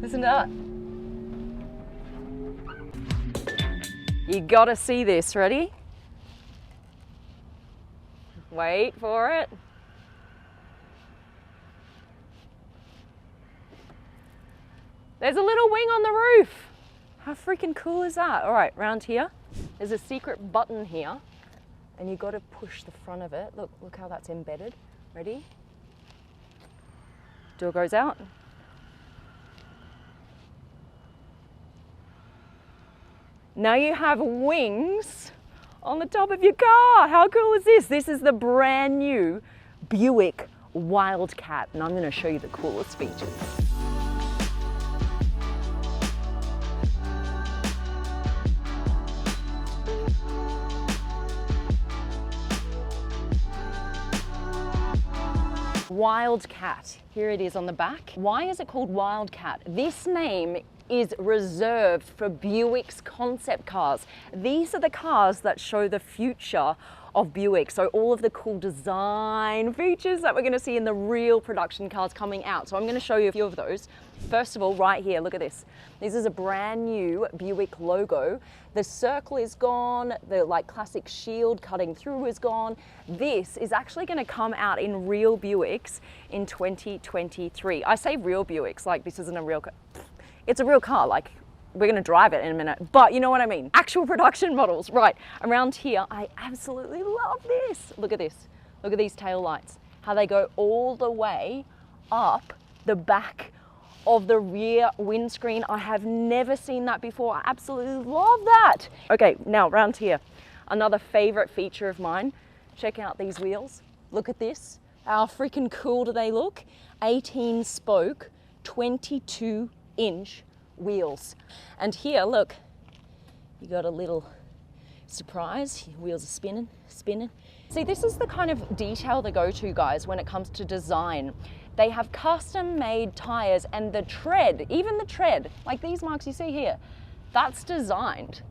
Listen to that. You gotta see this, ready? Wait for it. There's a little wing on the roof. How freaking cool is that? All right, round here, there's a secret button here and you gotta push the front of it. Look how that's embedded. Ready? Door goes out. Now you have wings on the top of your car. How cool is this? This is the brand new Buick Wildcat, and I'm gonna show you the coolest features. Wildcat, here it is on the back. Why is it called Wildcat? This name is reserved for Buick's concept cars. These are the cars that show the future of Buick. So all of the cool design features that we're gonna see in the real production cars coming out. So I'm gonna show you a few of those. First of all, right here, look at this. This is a brand new Buick logo. The circle is gone, the classic shield cutting through is gone. This is actually gonna come out in real Buicks in 2023. I say real Buicks, like this isn't a real car. It's a real car, like we're gonna drive it in a minute, but you know what I mean. Actual production models, right. Around here, I absolutely love this. Look at this, look at these tail lights, how they go all the way up the back of the rear windscreen. I have never seen that before. I absolutely love that. Okay, now around here, another favorite feature of mine. Check out these wheels. Look at this. How freaking cool do they look? 18 spoke, 22-inch wheels. And here, look, you got a little surprise. Your wheels are spinning. See, this is the kind of detail they go to, guys, when it comes to design. They have custom made tires, and the tread, even the tread, like these marks you see here, that's designed.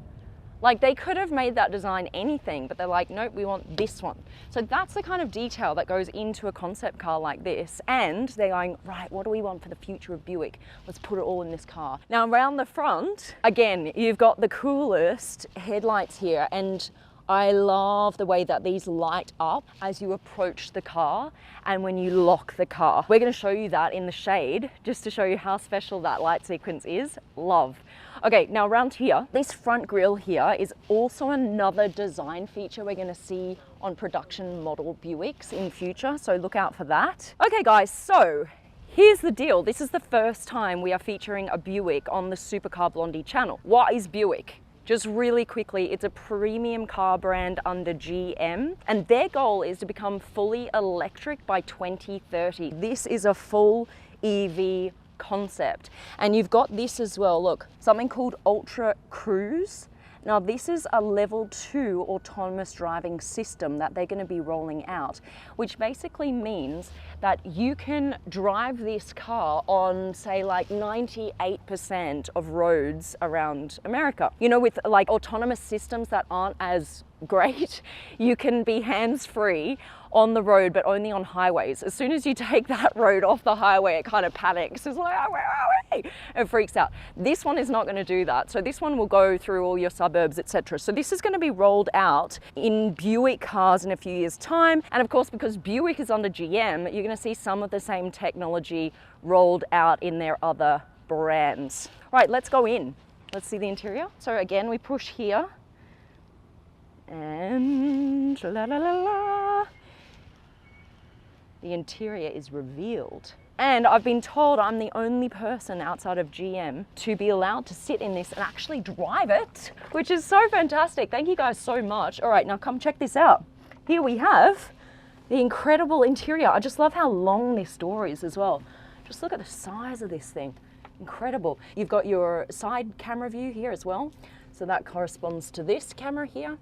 Like they could have made that design anything, but they're like, nope, we want this one. So that's the kind of detail that goes into a concept car like this. And they're going, right, what do we want for the future of Buick? Let's put it all in this car. Now around the front, again, you've got the coolest headlights here, and I love the way that these light up as you approach the car and when you lock the car. We're gonna show you that in the shade, just to show you how special that light sequence is. Love. Okay, now around here, this front grille here is also another design feature we're gonna see on production model Buicks in future, so look out for that. Okay guys, so here's the deal. This is the first time we are featuring a Buick on the Supercar Blondie channel. What is Buick? Just really quickly, it's a premium car brand under GM, and their goal is to become fully electric by 2030. This is a full EV concept. And you've got this as well, look, something called Ultra Cruise. Now this is a level 2 autonomous driving system that they're going to be rolling out, which basically means that you can drive this car on, say, like 98% of roads around America. You know, with like autonomous systems that aren't as great, you can be hands-free on the road, but only on highways. As soon as you take that road off the highway, it kind of panics. It's like, oh, where are we? It freaks out. This one is not going to do that. So this one will go through all your suburbs, etc. So this is going to be rolled out in Buick cars in a few years' time. And of course, because Buick is under GM, you're going to see some of the same technology rolled out in their other brands. Right, let's go in. Let's see the interior. So again, we push here. And la la la la. The interior is revealed. And I've been told I'm the only person outside of GM to be allowed to sit in this and actually drive it, which is so fantastic. Thank you guys so much. All right, now come check this out. Here we have the incredible interior. I just love how long this door is as well. Just look at the size of this thing. Incredible. You've got your side camera view here as well. So that corresponds to this camera here.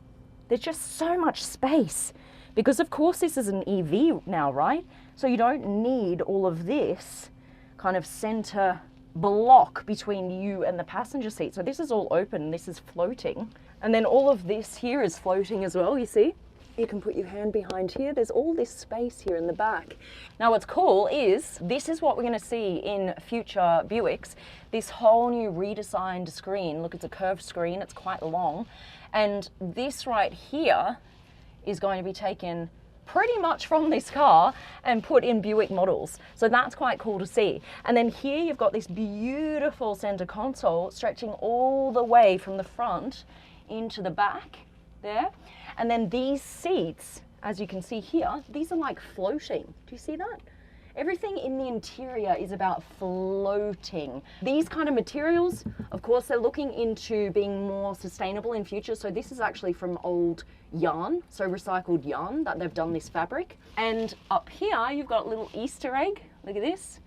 There's just so much space because of course this is an EV now, right? So you don't need all of this kind of center block between you and the passenger seat. So this is all open, this is floating. And then all of this here is floating as well, you see? You can put your hand behind here. There's all this space here in the back. Now what's cool is, this is what we're gonna see in future Buicks, this whole new redesigned screen. Look, it's a curved screen, it's quite long. And this right here is going to be taken pretty much from this car and put in Buick models. So that's quite cool to see. And then here you've got this beautiful center console stretching all the way from the front into the back there. And then these seats, as you can see here, these are like floating. Do you see that? Everything in the interior is about floating. These kind of materials, of course, they're looking into being more sustainable in future. So this is actually from old yarn, so recycled yarn that they've done this fabric. And up here, you've got a little Easter egg. Look at this,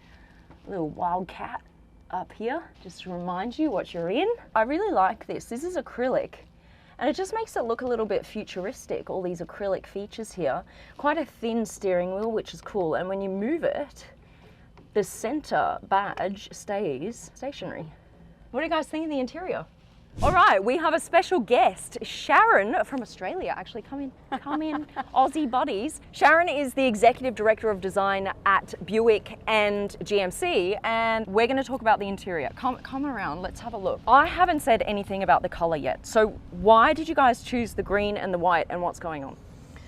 a little Wildcat up here, just to remind you what you're in. I really like this. This is acrylic. And it just makes it look a little bit futuristic, all these acrylic features here. Quite a thin steering wheel, which is cool. And when you move it, the center badge stays stationary. What do you guys think of the interior? All right, we have a special guest, Sharon from Australia. Actually, come in, Aussie buddies. Sharon is the Executive Director of Design at Buick and GMC, and we're gonna talk about the interior. Come around, let's have a look. I haven't said anything about the color yet. So why did you guys choose the green and the white, and what's going on?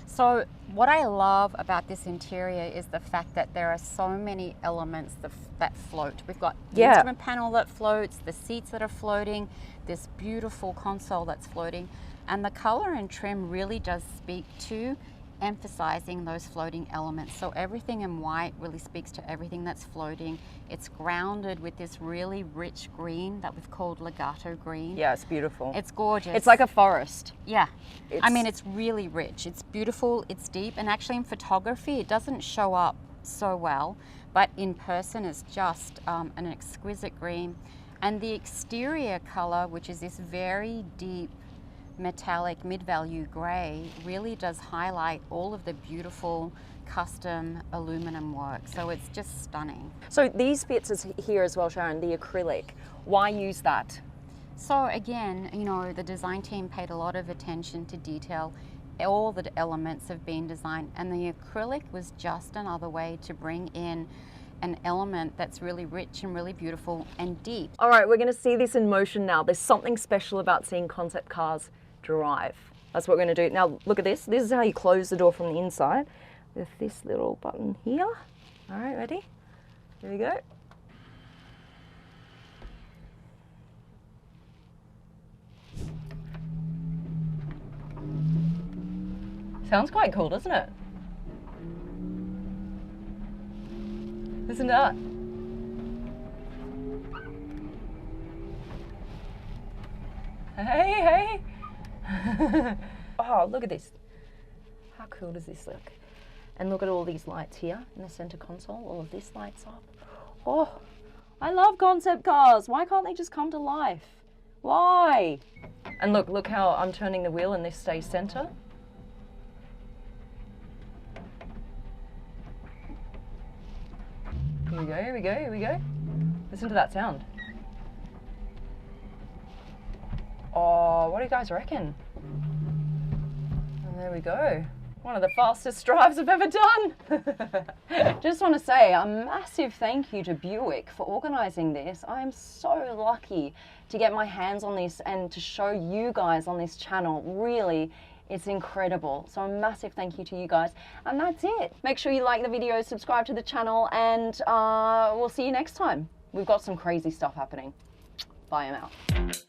So what I love about this interior is the fact that there are so many elements that float. We've got the instrument panel that floats, the seats that are floating, this beautiful console that's floating, and the color and trim really does speak to emphasizing those floating elements. So everything in white really speaks to everything that's floating. It's grounded with this really rich green that we've called legato green. Yeah, it's beautiful. It's gorgeous. It's like a forest. Yeah. I mean, it's really rich. It's beautiful, it's deep, and actually in photography, it doesn't show up so well, but in person it's just an exquisite green. And the exterior color, which is this very deep metallic mid-value gray, really does highlight all of the beautiful custom aluminum work. So it's just stunning. So these bits is here as well, Sharon, the acrylic. Why use that? So again, you know, the design team paid a lot of attention to detail. All the elements have been designed, and the acrylic was just another way to bring in an element that's really rich and really beautiful and deep. All right, we're gonna see this in motion now. There's something special about seeing concept cars drive. That's what we're gonna do. Now look at this. This is how you close the door from the inside with this little button here. All right, ready? Here we go. Sounds quite cool, doesn't it? Listen to that. Hey, hey. Oh, look at this. How cool does this look? And look at all these lights here in the center console. All of this lights up. Oh, I love concept cars. Why can't they just come to life? Why? And look how I'm turning the wheel and this stays center. Here we go, here we go, here we go. Listen to that sound. Oh, what do you guys reckon? And there we go. One of the fastest drives I've ever done. Just want to say a massive thank you to Buick for organizing this. I am so lucky to get my hands on this and to show you guys on this channel. Really, it's incredible. So a massive thank you to you guys. And that's it. Make sure you like the video, subscribe to the channel, and we'll see you next time. We've got some crazy stuff happening. Bye, I'm out.